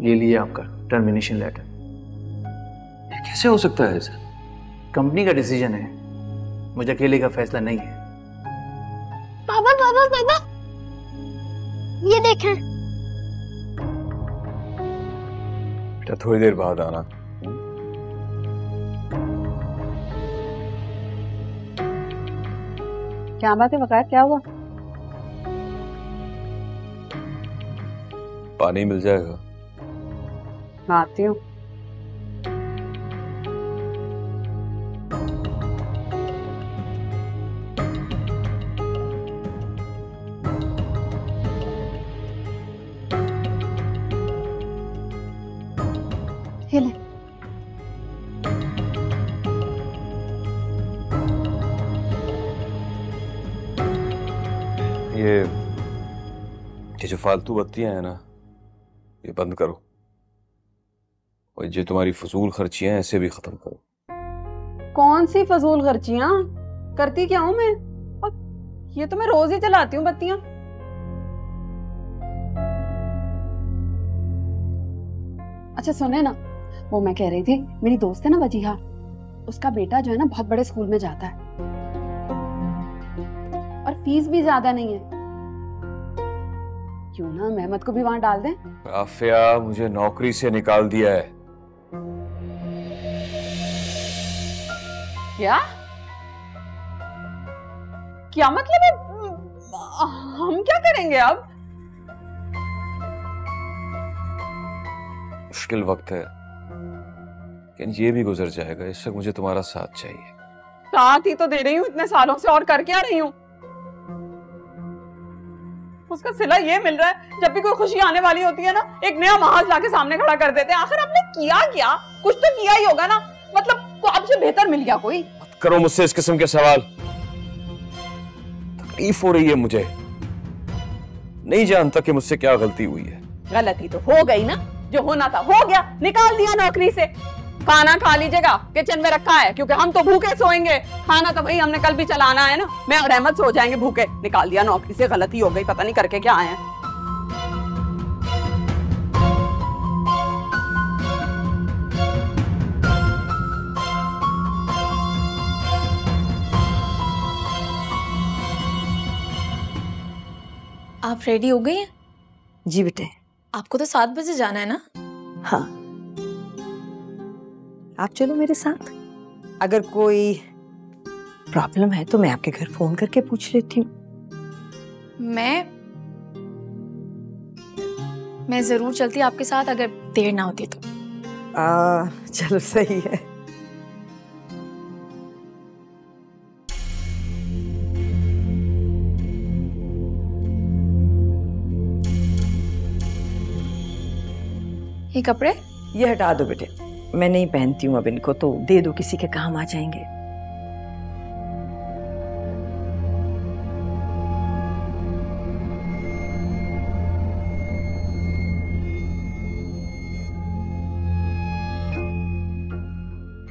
ये लिए आपका टर्मिनेशन लेटर। ये कैसे हो सकता है सर? कंपनी का डिसीजन है, मुझे अकेले का फैसला नहीं है। पापा पापा पापा, ये देखें। बेटा थोड़ी देर बाद आना। क्या बात है वक़ार, क्या हुआ? पानी मिल जाएगा? मैं आती हूँ। ये जो फालतू बत्तियां हैं ना, ये बंद करो, और जो तुम्हारी फजूल खर्चियां हैं ऐसे भी खत्म करो। कौन सी फजूल खर्चियां? करती क्या हूँ मैं? और ये तो मैं रोज ही जलाती हूँ बत्तियां। अच्छा सुने ना, वो मैं कह रही थी, मेरी दोस्त है ना वजीहा, उसका बेटा जो है ना बहुत बड़े स्कूल में जाता है और फीस भी ज्यादा नहीं है। क्यों ना मेहमद को भी वहां डाल दें? आफिया, मुझे नौकरी से निकाल दिया है। क्या क्या मतलब है? हम क्या करेंगे अब? मुश्किल वक्त है, लेकिन ये भी गुजर जाएगा। इस वक्त मुझे तुम्हारा साथ चाहिए। साथ ही तो दे रही हूँ इतने सालों से, और कर क्या रही हूँ? उसका सिला ये मिल रहा है, जब भी कोई खुशी आने वाली होती है ना, एक नया महाज लाके सामने खड़ा कर देते हैं। आखिर आपने किया क्या? कुछ तो किया ही होगा ना, मतलब को आपसे बेहतर मिल गया कोई? मत करो मुझसे इस किस्म के सवाल। तकलीफ हो रही है मुझे, नहीं जानता कि मुझसे क्या गलती हुई है। गलती तो हो गई ना, जो होना था हो गया, निकाल दिया नौकरी से। खाना खा लीजिएगा, किचन में रखा है, क्योंकि हम तो भूखे सोएंगे। खाना तो भाई हमने कल भी चलाना है ना, मैं और अहमद सो जाएंगे भूखे। निकाल दिया नौकरी से, गलती हो गई, पता नहीं करके क्या आए हैं। आप रेडी हो गई हैं? जी बेटे। आपको तो 7 बजे जाना है ना? हाँ, आप चलो मेरे साथ। अगर कोई प्रॉब्लम है तो मैं आपके घर फोन करके पूछ लेती हूँ। मैं जरूर चलती आपके साथ, अगर देर ना होती तो। चलो सही है। ये कपड़े ये हटा दो बेटे, मैं नहीं पहनती हूँ अब इनको, तो दे दो, किसी के काम आ जाएंगे।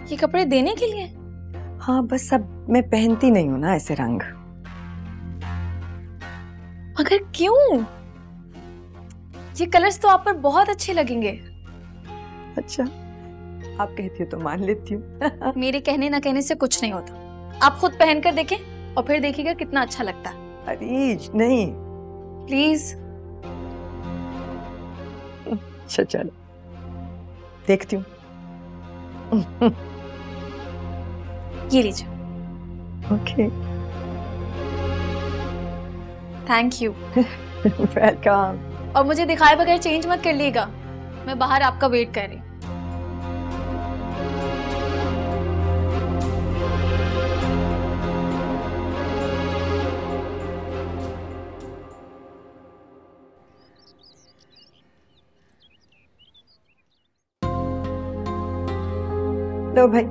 ये कपड़े देने के लिए? हाँ, बस अब मैं पहनती नहीं हूँ ना ऐसे रंग। मगर क्यों? ये कलर्स तो आप पर बहुत अच्छे लगेंगे। अच्छा, आप कहती हो तो मान लेती हूँ। मेरे कहने ना कहने से कुछ नहीं होता, आप खुद पहन कर देखें और फिर देखिएगा कितना अच्छा लगता है। अरे नहीं, प्लीज। अच्छा चलो, देखती हूँ। ये लीजिए। Okay, thank you. वेलकम। और मुझे दिखाए बगैर चेंज मत कर लीजिएगा, मैं बाहर आपका वेट कर रही हूँ। लो भाई,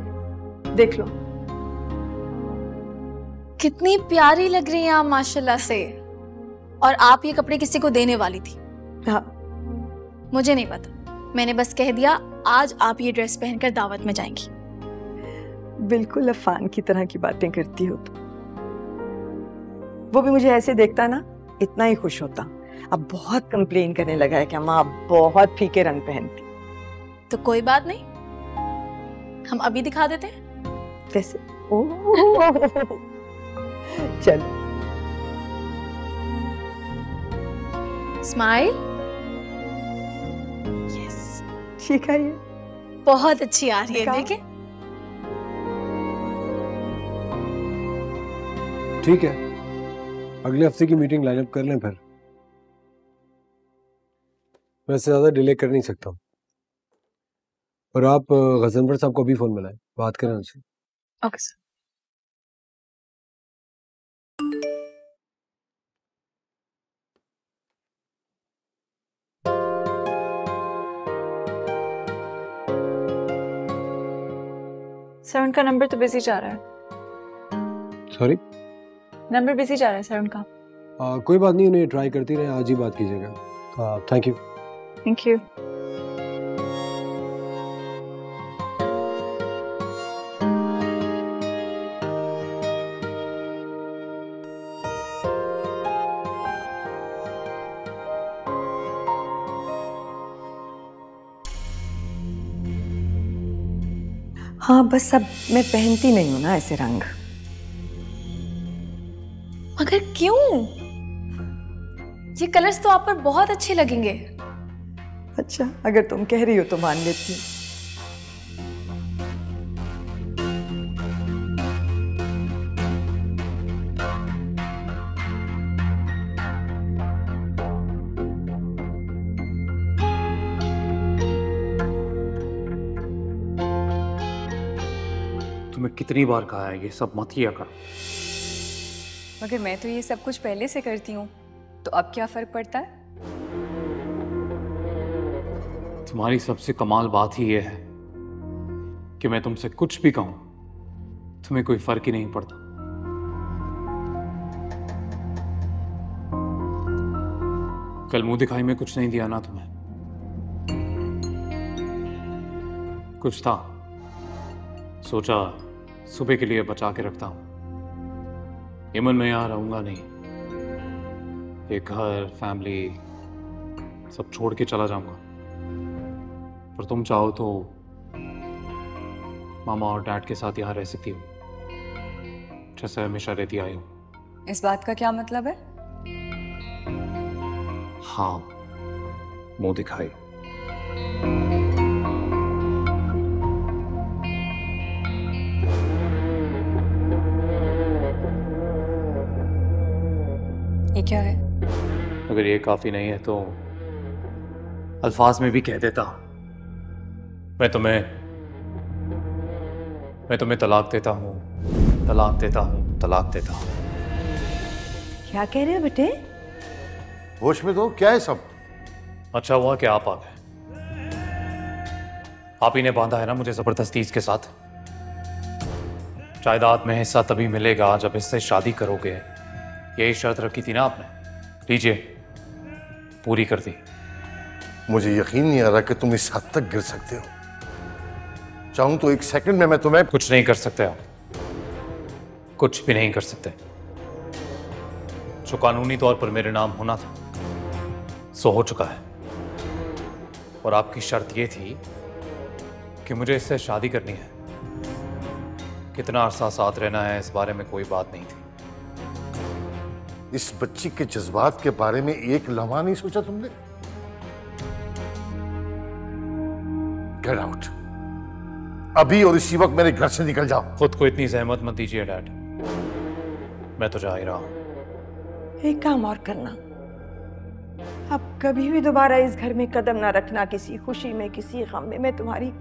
देख लो। कितनी प्यारी लग रही हैं आप माशाल्लाह से। और आप ये कपड़े किसी को देने वाली थी? हाँ। मुझे नहीं पता, मैंने बस कह दिया आज आप ये ड्रेस पहनकर दावत में जाएंगी। बिल्कुल अफान की तरह की बातें करती हो तुम। वो भी मुझे ऐसे देखता ना, इतना ही खुश होता। अब बहुत कंप्लेन करने लगा है कि अम्मा आप बहुत फीके रंग पहनती। तो कोई बात नहीं, हम अभी दिखा देते हैं। कैसे? चल स्माइल। यस, ठीक है, ये बहुत अच्छी आ रही है, दिखाओ। देखें। ठीक है, अगले हफ्ते की मीटिंग लाइन अप कर लें फिर। मैं इससे ज्यादा डिले कर नहीं सकता हूँ। और आप गजनफर साहब को भी फोन मिलाएं, बात करें उनसे। Okay sir. सर उनका नंबर तो बिजी जा रहा है। सॉरी? नंबर बिजी जा रहा है सर उनका। कोई बात नहीं, उन्हें ट्राई करती रहे, आज ही बात कीजिएगा। Thank you. Thank you. हाँ, बस अब मैं पहनती नहीं हूँ ना ऐसे रंग। मगर क्यों? ये कलर्स तो आप पर बहुत अच्छे लगेंगे। अच्छा, अगर तुम कह रही हो तो मान लेती हूँ। तुम्हें कितनी बार कहा है ये सब मत किया कर। मगर मैं तो ये सब कुछ पहले से करती हूँ, तो अब क्या फर्क पड़ता है? तुम्हारी सबसे कमाल बात ही ये है कि मैं तुमसे कुछ भी कहूं तुम्हें कोई फर्क ही नहीं पड़ता। कल मुंह दिखाई में कुछ नहीं दिया ना तुम्हें? कुछ था, सोचा सुबह के लिए बचा के रखता हूं। यमन में यहाँ रहूंगा नहीं, ये घर फैमिली सब छोड़ के चला जाऊंगा। पर तुम चाहो तो मामा और डैड के साथ यहाँ रह सकती हो, जैसे हमेशा रहती आई हो। इस बात का क्या मतलब है? हाँ, मुंह दिखाई। ये क्या है? अगर ये काफी नहीं है तो अल्फाज में भी कह देता। मैं तुम्हें तलाक देता हूँ, तलाक देता हूँ, तलाक देता हूँ। क्या कह रहे हो बेटे? होश में तो क्या है सब? अच्छा हुआ कि आप आ गए। आप ही ने बांधा है ना मुझे जबरदस्ती इसके साथ। जायदाद में हिस्सा तभी मिलेगा जब इससे शादी करोगे, यही शर्त रखी थी ना आपने। लीजिए, पूरी कर दी। मुझे यकीन नहीं आ रहा कि तुम इस हद तक गिर सकते हो। चाहूं तो एक सेकंड में मैं तुम्हें। कुछ नहीं कर सकते आप, कुछ भी नहीं कर सकते। जो कानूनी तौर पर मेरे नाम होना था सो हो चुका है। और आपकी शर्त ये थी कि मुझे इससे शादी करनी है। कितना अरसा साथ रहना है इस बारे में कोई बात नहीं थी। इस बच्ची के जज्बात के बारे में एक लम्हा नहीं सोचा तुमने? गेट आउट, अभी और इसी वक्त मेरे घर से निकल जाओ। खुद को इतनी जहमत मत दीजिए डैड, मैं तो जा ही रहा हूं। एक काम और करना, अब कभी भी दोबारा इस घर में कदम ना रखना। किसी खुशी में, किसी गम में मैं तुम्हारी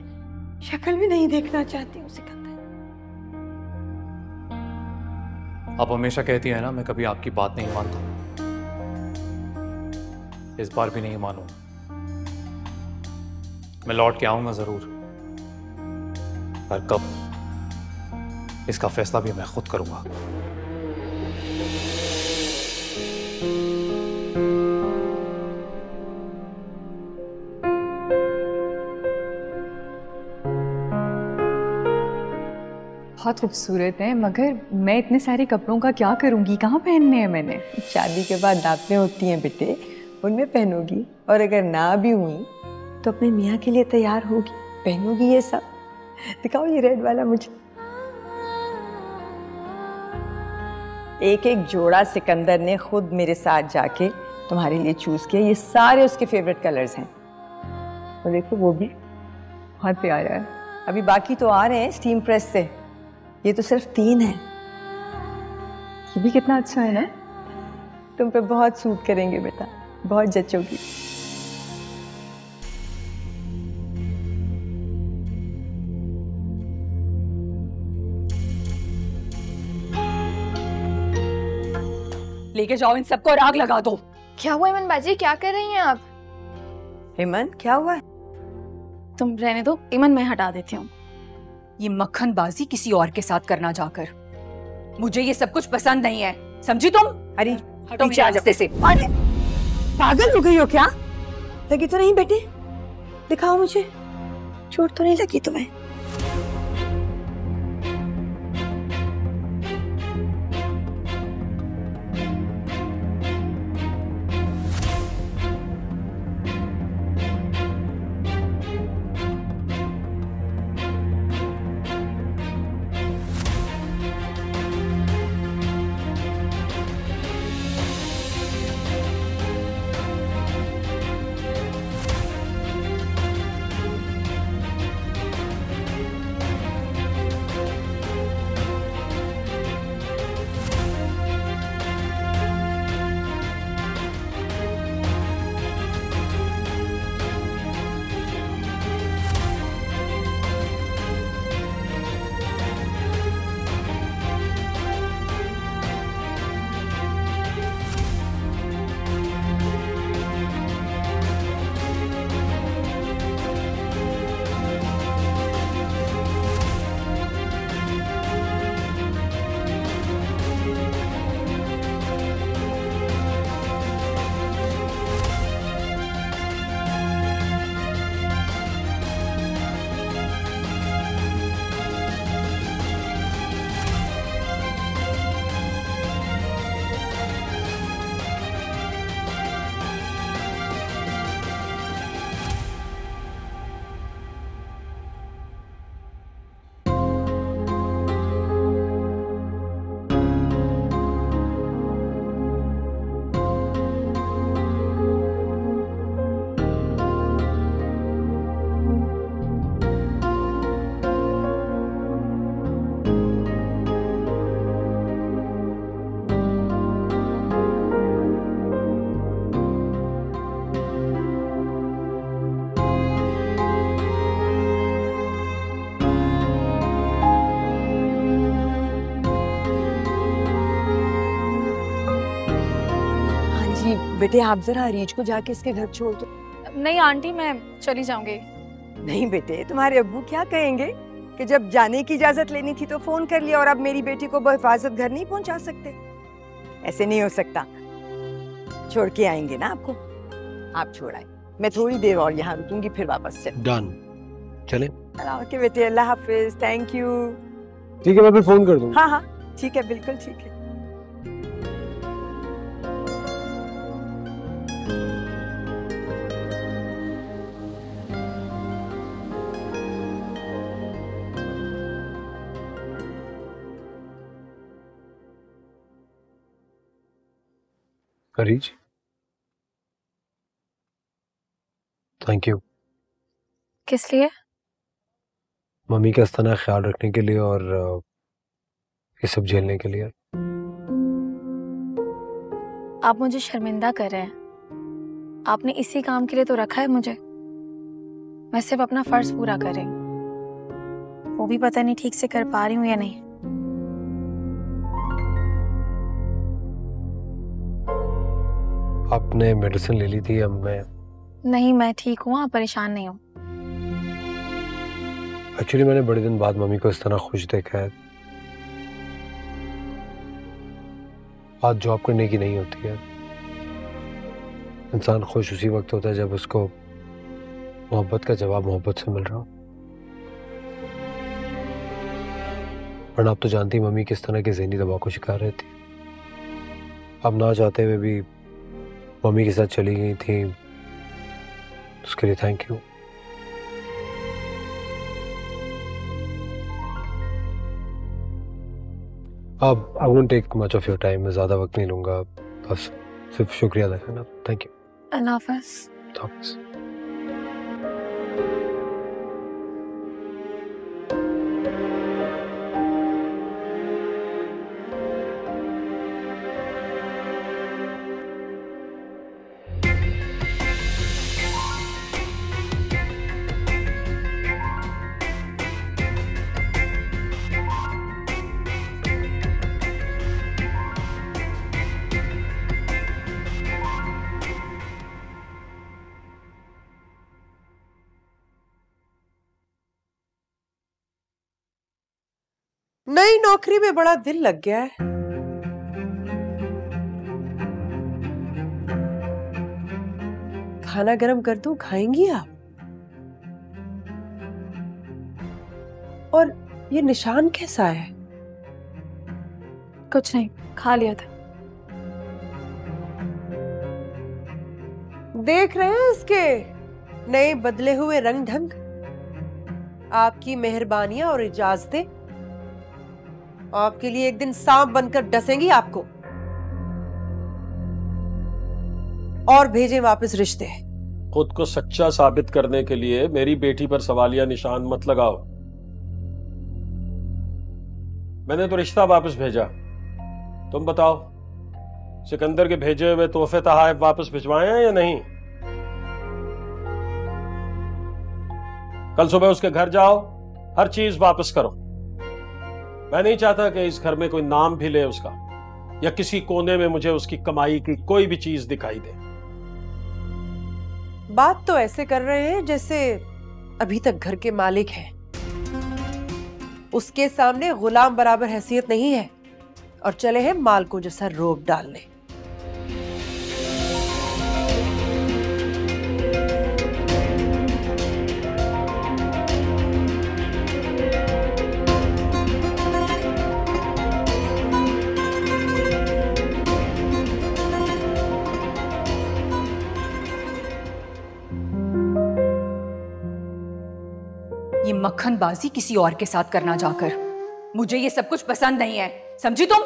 शक्ल भी नहीं देखना चाहती हूँ सिकंदर। आप हमेशा कहती हैं ना मैं कभी आपकी बात नहीं मानता। इस बार भी नहीं मानूं। मैं लौट के आऊंगा जरूर, पर कब इसका फैसला भी मैं खुद करूंगा। बहुत खूबसूरत है, मगर मैं इतने सारे कपड़ों का क्या करूंगी? कहाँ पहनने हैं मैंने? शादी के बाद दावतें होती हैं बेटे, उनमें पहनोगी, और अगर ना भी हुई तो अपने मियाँ के लिए तैयार होगी, पहनोगी ये सब। दिखाओ ये रेड वाला मुझे। एक एक जोड़ा सिकंदर ने खुद मेरे साथ जाके तुम्हारे लिए चूज किया। ये सारे उसके फेवरेट कलर्स हैं। और देखो वो भी बहुत प्यारा है। अभी बाकी तो आ रहे हैं स्टीम प्रेस से, ये तो सिर्फ 3 है। ये भी कितना अच्छा है ना, तुम पे बहुत सूट करेंगे बेटा, बहुत जचोगी। लेके जाओ इन सबको और आग लगा दो। क्या हुआ इमन बाजी, क्या कर रही हैं आप? हेमंत क्या हुआ? तुम रहने दो इमन, मैं हटा देती हूँ। ये मक्खनबाजी किसी और के साथ करना जाकर, मुझे ये सब कुछ पसंद नहीं है, समझी तुम? अरे हटो मेरे रास्ते से। पागल हो गई हो क्या? लगी तो नहीं बेटे, दिखाओ मुझे, चोट तो नहीं लगी तुम्हें? बेटे आप जरा रीच को जाके इसके घर छोड़ दो। नहीं आंटी, मैं चली जाऊंगी। नहीं बेटे, तुम्हारे अब्बू क्या कहेंगे कि जब जाने की इजाजत लेनी थी तो फोन कर लिया और अब मेरी बेटी को बहिफाजत घर नहीं पहुंचा सकते। ऐसे नहीं हो सकता, छोड़ के आएंगे ना आपको। आप छोड़ आए, मैं थोड़ी देर और यहाँ रुकूंगी, फिर वापस चले। डन, चले। ओके बेटे, अल्लाह हाफिज, थैंक यू। ठीक है, मैं फिर फोन कर दूंगा। हाँ हाँ ठीक है, बिल्कुल ठीक है। Reach, thank you. किस लिए? मम्मी का अस्थाना ख्याल रखने के लिए और ये सब झेलने के लिए। आप मुझे शर्मिंदा कर रहे हैं। आपने इसी काम के लिए तो रखा है मुझे। मैं सिर्फ अपना फर्ज पूरा कर रही हूँ, वो भी पता नहीं ठीक से कर पा रही हूँ या नहीं। आपने मेडिसिन ले ली थी? अब नहीं, मैं ठीक हूँ, आप परेशान नहीं हो। एक्चुअली मैंने बड़े दिन बाद मम्मी को इस तरह खुश देखा है। बात जॉब करने की नहीं होती है, इंसान खुश उसी वक्त होता है जब उसको मोहब्बत का जवाब मोहब्बत से मिल रहा हो। वरना आप तो जानती मम्मी किस तरह के ज़हनी दबाव को शिकार रहती है। अब ना चाहते हुए भी मम्मी के साथ चली गई थी, उसके लिए थैंक यू। अब I won't take much of your time, मैं ज़्यादा वक्त नहीं लूँगा, बस सिर्फ शुक्रिया अदा करना। Thank you. अल्लाह हाफ़िज़। थैंक्स। नई नौकरी में बड़ा दिल लग गया है। खाना गरम कर दूं, खाएंगी आप? और ये निशान कैसा है? कुछ नहीं, खा लिया था। देख रहे हैं इसके नए बदले हुए रंग ढंग। आपकी मेहरबानियां और इजाजतें आपके लिए एक दिन सांप बनकर डसेंगी आपको। और भेजें वापस रिश्ते। खुद को सच्चा साबित करने के लिए मेरी बेटी पर सवालिया निशान मत लगाओ। मैंने तो रिश्ता वापस भेजा, तुम बताओ सिकंदर के भेजे हुए तोहफे तोहफे वापस भिजवाए हैं या नहीं? कल सुबह उसके घर जाओ, हर चीज वापस करो। मैं नहीं चाहता कि इस घर में कोई नाम भी ले उसका, या किसी कोने में मुझे उसकी कमाई की कोई भी चीज दिखाई दे। बात तो ऐसे कर रहे हैं जैसे अभी तक घर के मालिक हैं। उसके सामने गुलाम बराबर हैसियत नहीं है और चले हैं मालकों जैसा रोब डालने। ये मक्खनबाजी किसी और के साथ करना जाकर, मुझे ये सब कुछ पसंद नहीं है, समझी तुम?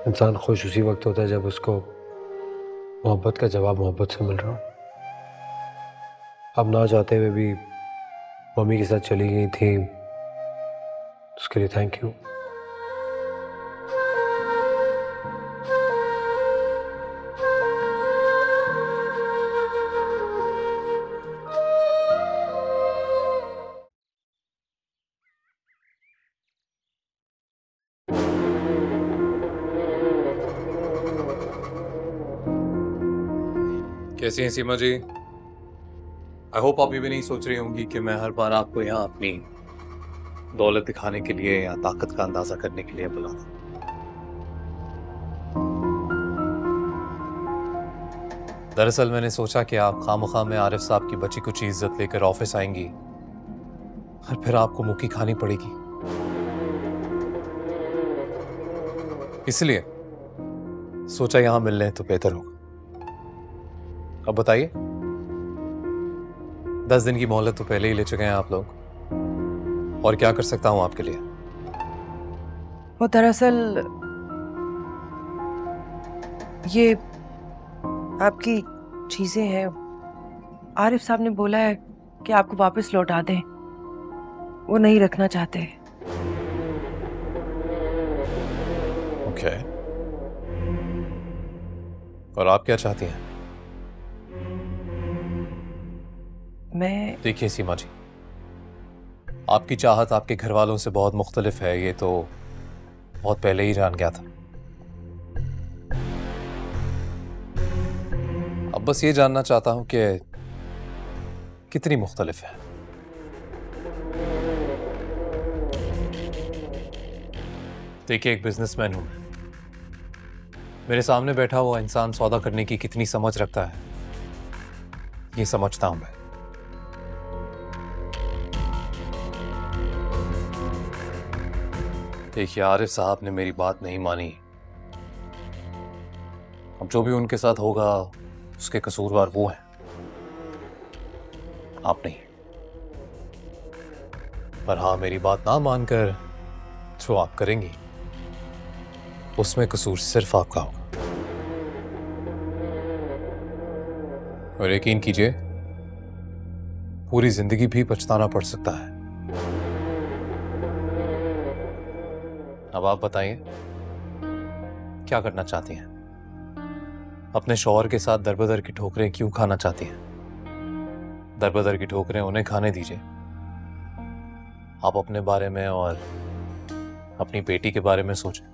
इंसान खुश उसी वक्त होता है जब उसको मोहब्बत का जवाब मोहब्बत से मिल रहा हो। अब ना चाहते हुए भी मम्मी के साथ चली गई थी, उसके लिए थैंक यू। कैसी हैं सीमा जी? आई होप आप ये भी नहीं सोच रही होंगी कि मैं हर बार आपको यहाँ अपनी दौलत दिखाने के लिए या ताकत का अंदाजा करने के लिए बुलाता। दरअसल मैंने सोचा कि आप खामखा में आरिफ साहब की बची कुछ इज्जत लेकर ऑफिस आएंगी और फिर आपको मुक्की खानी पड़ेगी, इसलिए सोचा यहां मिल लें तो बेहतर होगा। अब बताइए, 10 दिन की मोहलत तो पहले ही ले चुके हैं आप लोग, और क्या कर सकता हूं आपके लिए? वो दरअसल ये आपकी चीजें हैं, आरिफ साहब ने बोला है कि आपको वापस लौटा दें, वो नहीं रखना चाहते। ओके, और आप क्या चाहती हैं? मैं देखिए सीमा जी, आपकी चाहत आपके घर वालों से बहुत मुख्तलिफ है, ये तो बहुत पहले ही जान गया था। अब बस ये जानना चाहता हूं कि कितनी मुख्तलिफ है। देखिए, एक बिजनेसमैन हूं मैं। मेरे सामने बैठा हुआ इंसान सौदा करने की कितनी समझ रखता है, ये समझता हूं मैं। देखिए, आरिफ साहब ने मेरी बात नहीं मानी। अब जो भी उनके साथ होगा उसके कसूरवार वो हैं, आप नहीं। पर हाँ, मेरी बात ना मानकर जो आप करेंगी उसमें कसूर सिर्फ आपका होगा। और यकीन कीजिए, पूरी जिंदगी भी पछताना पड़ सकता है। अब आप बताइए, क्या करना चाहती हैं? अपने शौहर के साथ दरबदर की ठोकरें क्यों खाना चाहती हैं? दरबदर की ठोकरें उन्हें खाने दीजिए। आप अपने बारे में और अपनी बेटी के बारे में सोचें।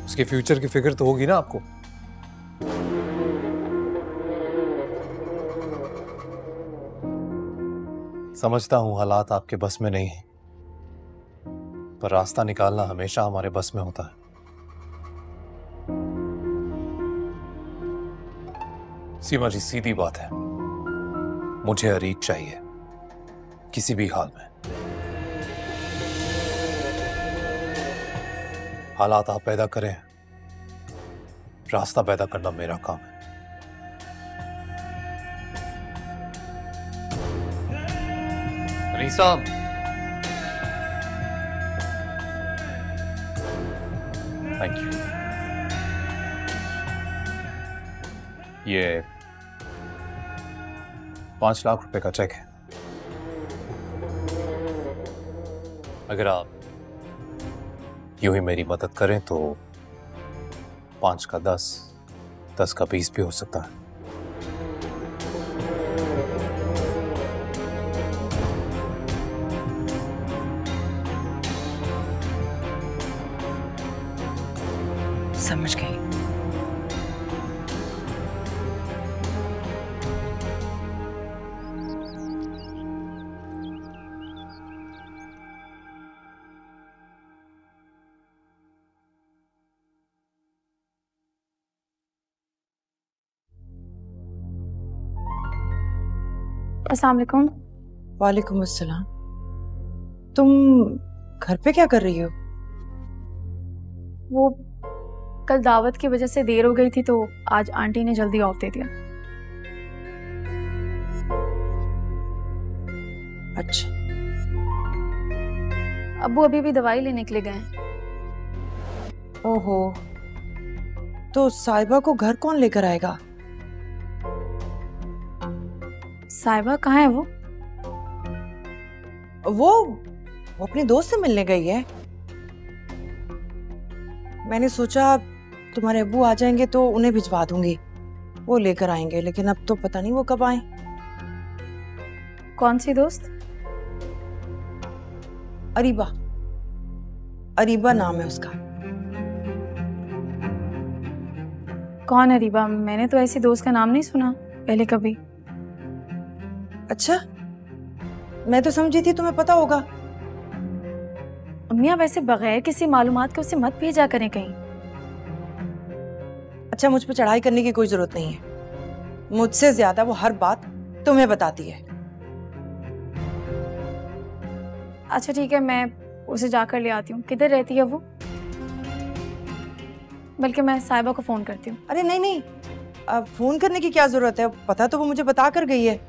उसके फ्यूचर की फिक्र तो होगी ना आपको। समझता हूं हालात आपके बस में नहीं है, पर रास्ता निकालना हमेशा हमारे बस में होता है। सीमा जी, सीधी बात है, मुझे अरीज चाहिए किसी भी हाल में। हालात आप पैदा करें, रास्ता पैदा करना मेरा काम है। Anisa, thank you. ये 5 लाख रुपए का चेक है। अगर आप यूं ही मेरी मदद करें तो 5 का 10, 10 का 20 भी हो सकता है। समझ गई। अस्सलाम वालेकुम। वालेकुम अस्सलाम। तुम घर पे क्या कर रही हो? वो कल दावत की वजह से देर हो गई थी तो आज आंटी ने जल्दी ऑफ दे दिया। अच्छा। अब्बू अभी भी दवाई लेने के लिए गए हैं। ओहो, तो साहिबा को घर कौन लेकर आएगा? साहिबा कहाँ है? वो अपनी दोस्त से मिलने गई है। मैंने सोचा तुम्हारे अब्बू आ जाएंगे तो उन्हें भिजवा दूंगी, वो लेकर आएंगे, लेकिन अब तो पता नहीं वो कब आए। कौन सी दोस्त? अरीबा। अरीबा नाम है उसका। कौन है अरीबा? मैंने तो ऐसी दोस्त का नाम नहीं सुना पहले कभी। अच्छा, मैं तो समझी थी तुम्हें पता होगा। अम्मिया, वैसे बगैर किसी मालूमात के उसे मत भेजा करें कहीं। अच्छा, मुझ पर चढ़ाई करने की कोई जरूरत नहीं है। मुझसे ज्यादा वो हर बात तुम्हें बताती है। अच्छा ठीक है, मैं उसे जाकर ले आती हूँ। किधर रहती है वो? बल्कि मैं साहिबा को फोन करती हूँ। अरे नहीं नहीं, अब फोन करने की क्या जरूरत है, पता तो वो मुझे बता कर गई है।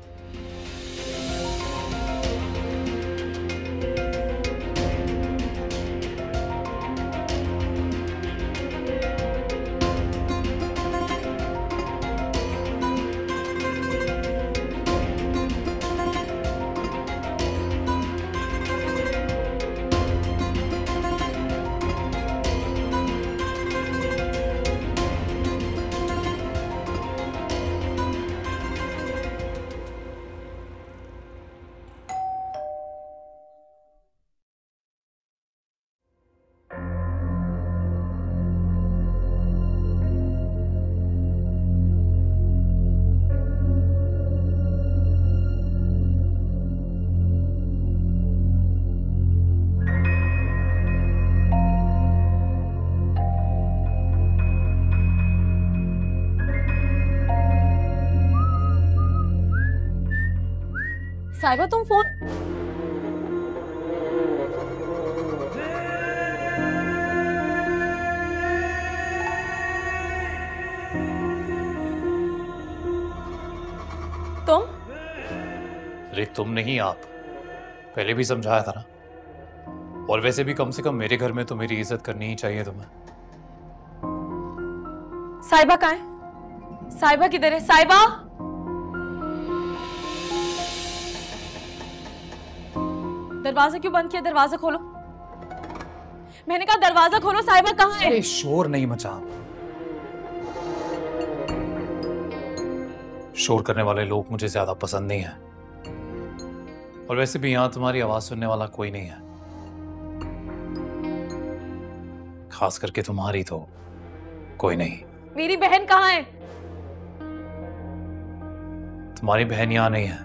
साहिबा तुम फोन। तुम? अरे तुम नहीं, आप। पहले भी समझाया था ना। और वैसे भी कम से कम मेरे घर में तो मेरी इज्जत करनी ही चाहिए तुम्हें। साहिबा कहाँ है? साहिबा किधर है? साहिबा, दरवाजा क्यों बंद किया? दरवाजा खोलो। मैंने कहा दरवाजा खोलो। साहिबा कहाँ है? अरे शोर नहीं मचा। शोर करने वाले लोग मुझे ज्यादा पसंद नहीं है। और वैसे भी यहां तुम्हारी आवाज सुनने वाला कोई नहीं है, खास करके तुम्हारी तो कोई नहीं। मेरी बहन कहाँ है? तुम्हारी बहन यहां नहीं है,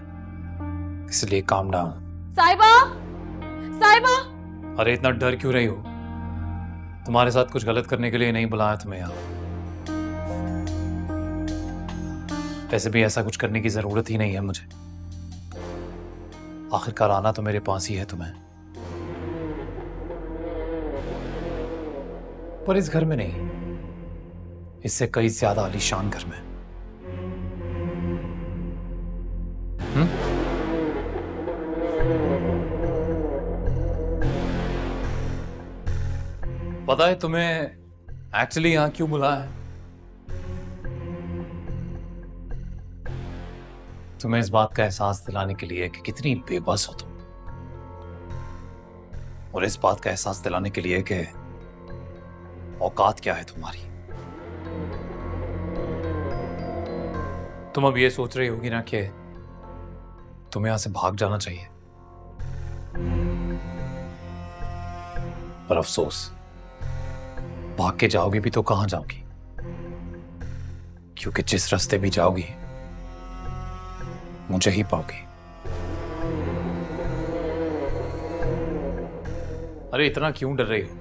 इसलिए काम डाउन। साहिबा, साहिबा। अरे इतना डर क्यों रही हो? तुम्हारे साथ कुछ गलत करने के लिए नहीं बुलाया तुम्हें यहाँ। वैसे भी ऐसा कुछ करने की जरूरत ही नहीं है मुझे। आखिरकार आना तो मेरे पास ही है तुम्हें, पर इस घर में नहीं, इससे कई ज्यादा आलीशान घर में। पता है तुम्हें एक्चुअली यहां क्यों बुलाया है? तुम्हें इस बात का एहसास दिलाने के लिए कि कितनी बेबस हो तुम, और इस बात का एहसास दिलाने के लिए कि औकात क्या है तुम्हारी। तुम अब ये सोच रही होगी ना कि तुम्हें यहां से भाग जाना चाहिए, पर अफसोस, भाग के जाओगी भी तो कहां जाओगी? क्योंकि जिस रास्ते भी जाओगी मुझे ही पाओगी। अरे इतना क्यों डर रही हो?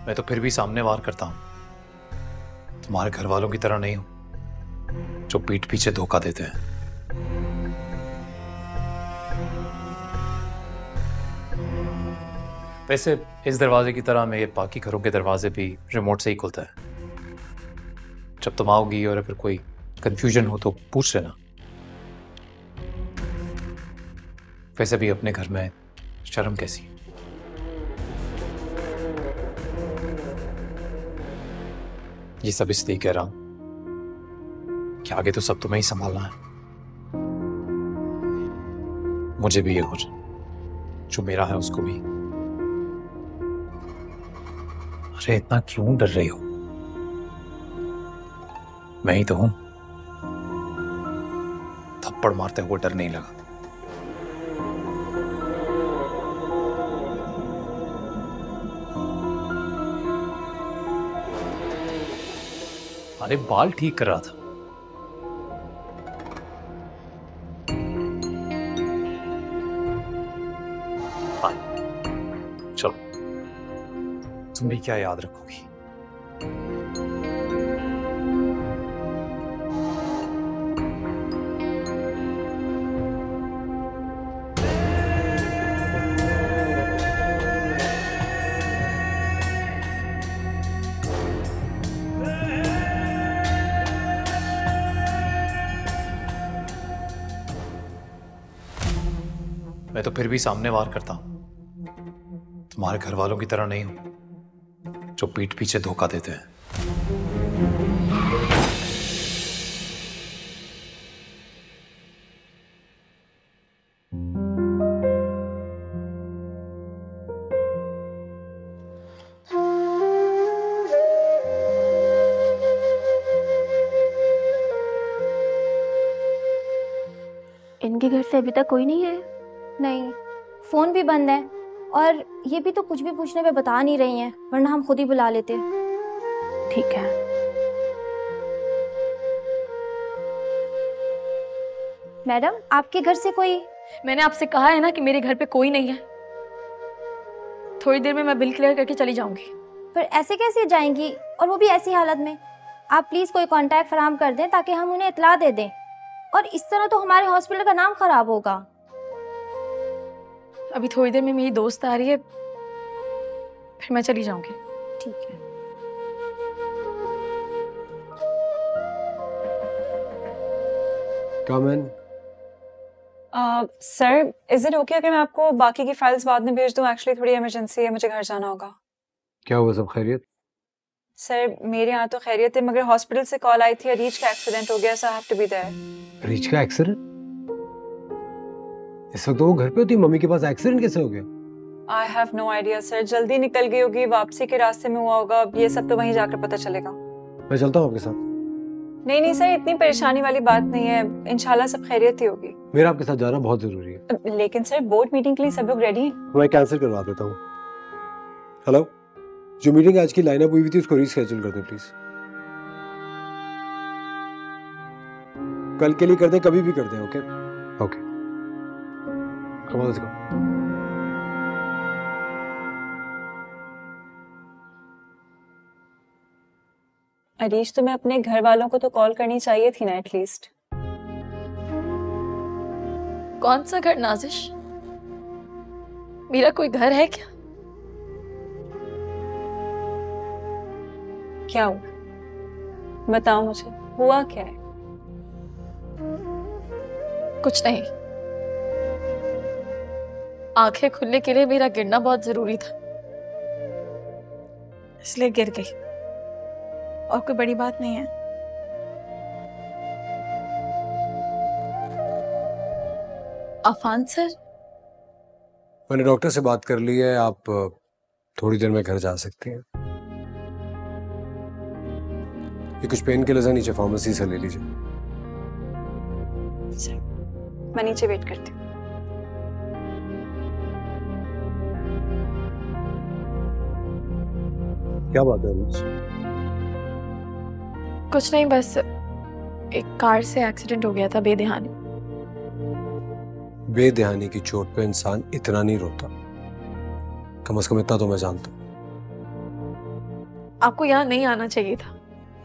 मैं तो फिर भी सामने वार करता हूं। तुम्हारे घर वालों की तरह नहीं हूं जो पीठ पीछे धोखा देते हैं। वैसे इस दरवाजे की तरह मेरे बाकी घरों के दरवाजे भी रिमोट से ही खुलता है। जब तुम आओगी और अगर कोई कंफ्यूजन हो तो पूछ लेना। वैसे भी अपने घर में शर्म कैसी? ये सब इसलिए कह रहा हूं कि आगे तो सब तुम्हें ही संभालना है। मुझे भी ये हो जाए, जो मेरा है उसको भी। अरे इतना क्यों डर रही हो? मैं ही तो हूं। थप्पड़ मारते हुए डर नहीं लगा। अरे बाल ठीक कर रहा था। हाँ, चलो, तुम भी क्या याद रखोगी? मैं तो फिर भी सामने वार करता हूं। तुम्हारे घर वालों की तरह नहीं हूं जो पीठ पीछे धोखा देते हैं। इनके घर से अभी तक कोई नहीं है? नहीं, फोन भी बंद है और ये भी तो कुछ भी पूछने पे बता नहीं रही हैं, वरना हम खुद ही बुला लेते। ठीक है। मैडम, आपके घर से कोई? मैंने आपसे कहा है ना कि मेरे घर पे कोई नहीं है। थोड़ी देर में मैं बिल क्लियर करके चली जाऊंगी। पर ऐसे कैसे जाएंगी, और वो भी ऐसी हालत में? आप प्लीज कोई कांटेक्ट फराहम कर दें ताकि हम उन्हें इत्तला दे दें। और इस तरह तो हमारे हॉस्पिटल का नाम खराब होगा। अभी थोड़ी देर में मेरी दोस्त आ रही है, फिर मैं चली जाऊंगी। ठीक है। Come in. Sir, is it okay अगर मैं आपको बाकी की फाइल्स बाद में भेज दूं? एक्चुअली थोड़ी इमरजेंसी है, मुझे घर जाना होगा। क्या हुआ, सब खैरियत? सर मेरे यहाँ तो खैरियत है, मगर हॉस्पिटल से कॉल आई थी अरीज का एक्सीडेंट हो गया, so I have to be there. रीच का एक्सीडेंट? इस वक्त वो घर पे होती, मम्मी के पास एक्सीडेंट कैसे हो गया? I have no idea sir, जल्दी निकल गई होगी, वापसी के रास्ते में हुआ होगा, ये सब तो वहीं जाकर पता चलेगा। मैं चलता हूँ आपके साथ। नहीं नहीं सर, इतनी परेशानी वाली बात नहीं है, इंशाल्लाह सब खैरियत ही होगी। मेरा आपके साथ जाना बहुत जरूरी है। लेकिन सर बोर्ड मीटिंग के लिए सब लोग रेडी हैं। मैं कैंसिल करवा देता हूँ। हेलो, जो मीटिंग आज की लाइनअप हुई थी उसको रीशेड्यूल कर दो प्लीज। कल के लिए कर दें, कभी भी कर दें। Okay okay, come on, let's go. Arish, तुम्हें अपने घर वालों को तो कॉल करनी चाहिए थी ना एटलीस्ट। कौन सा घर नाजिश? मेरा कोई घर है क्या? क्या हुआ, बताओ मुझे, हुआ क्या है? कुछ नहीं, आंखें खुलने के लिए मेरा गिरना बहुत जरूरी था, इसलिए गिर गई, और कोई बड़ी बात नहीं है। अफान सर, मैंने डॉक्टर से बात कर ली है, आप थोड़ी देर में घर जा सकती हैं। ये कुछ पेन किलर्स हैं, नीचे फार्मेसी से ले लीजिए। मैं नीचे वेट करती हूँ। क्या बात है अरीज? कुछ नहीं, बस एक कार से एक्सीडेंट हो गया था बेध्यानी। बेध्यानी की चोट पे इंसान इतना नहीं रोता, कम से कम इतना तो मैं जानता हूँ। आपको यहाँ नहीं आना चाहिए था।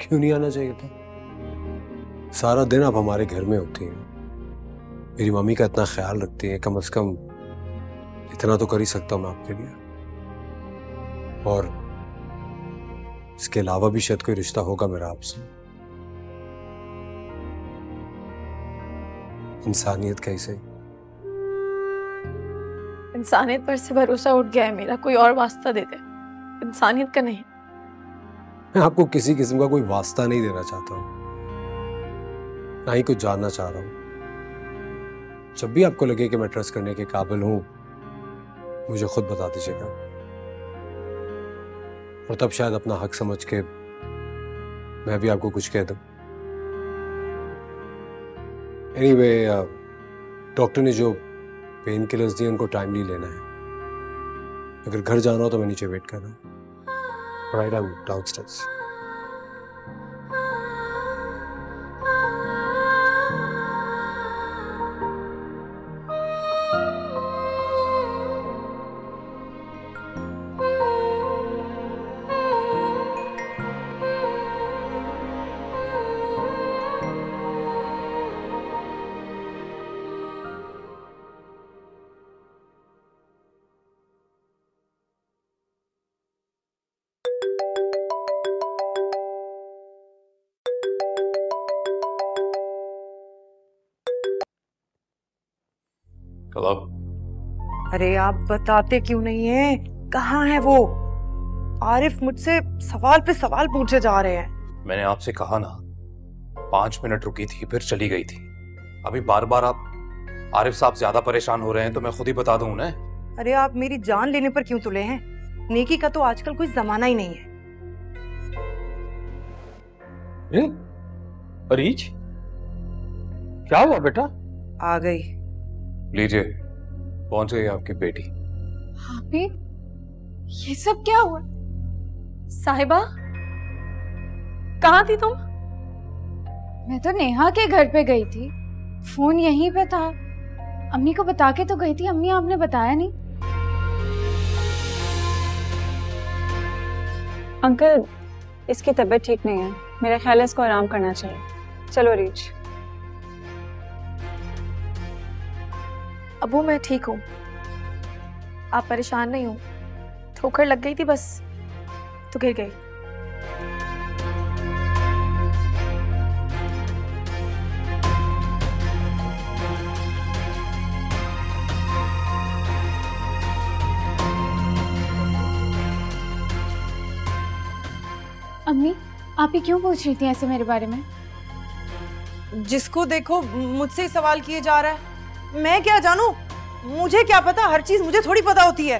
क्यों नहीं आना चाहिए था? सारा दिन आप हमारे घर में होती हैं, मेरी मम्मी का इतना ख्याल रखती हैं, कम से कम इतना तो कर ही सकता हूँ मैं आपके लिए। और इसके अलावा भी शायद कोई रिश्ता होगा मेरा आपसे। इंसानियत कैसे? इंसानियत पर से भरोसा उठ गया है मेरा, कोई और वास्ता दे दे, इंसानियत का नहीं। मैं आपको किसी किस्म का कोई वास्ता नहीं देना चाहता हूं, ना ही कुछ जानना चाह रहा हूं। जब भी आपको लगे कि मैं ट्रस्ट करने के काबिल हूं, मुझे खुद बता दीजिएगा, और तब शायद अपना हक समझ के मैं भी आपको कुछ कह दूं। एनीवे, डॉक्टर ने जो पेन किलर्स दिए उनको टाइमली लेना है। अगर घर जाना हो तो मैं नीचे वेट कर रहा हूँ। Right, I am downstairs. Hello. अरे आप बताते क्यों नहीं है? कहाँ है वो? आरिफ मुझसे सवाल पे सवाल पूछे जा रहे हैं। मैंने आपसे कहा ना, 5 मिनट रुकी थी फिर चली गई थी। अभी बार बार आप आरिफ साहब ज्यादा परेशान हो रहे हैं तो मैं खुद ही बता दूं उन्हें। अरे आप मेरी जान लेने पर क्यों तुले हैं? नेकी का तो आजकल कोई जमाना ही नहीं है। अरीज, क्या हुआ बेटा? आ गई। लीजिए, पहुंच गई आपकी बेटी। भाभी, ये सब क्या हुआ? साहिबा, कहाँ थी तुम? मैं तो नेहा के घर पे गई थी, फोन यहीं पे था। अम्मी को बता के तो गई थी, अम्मी आपने बताया नहीं। अंकल, इसकी तबीयत ठीक नहीं है, मेरा ख्याल है इसको आराम करना चाहिए। चलो रीच। अबू मैं ठीक हूँ, आप परेशान नहीं हो। ठोकर लग गई थी बस, तो गिर गई। अम्मी आप ही क्यों पूछ रही थी ऐसे मेरे बारे में? जिसको देखो मुझसे ही सवाल किए जा रहा है। मैं क्या जानूं, मुझे क्या पता, हर चीज मुझे थोड़ी पता होती है।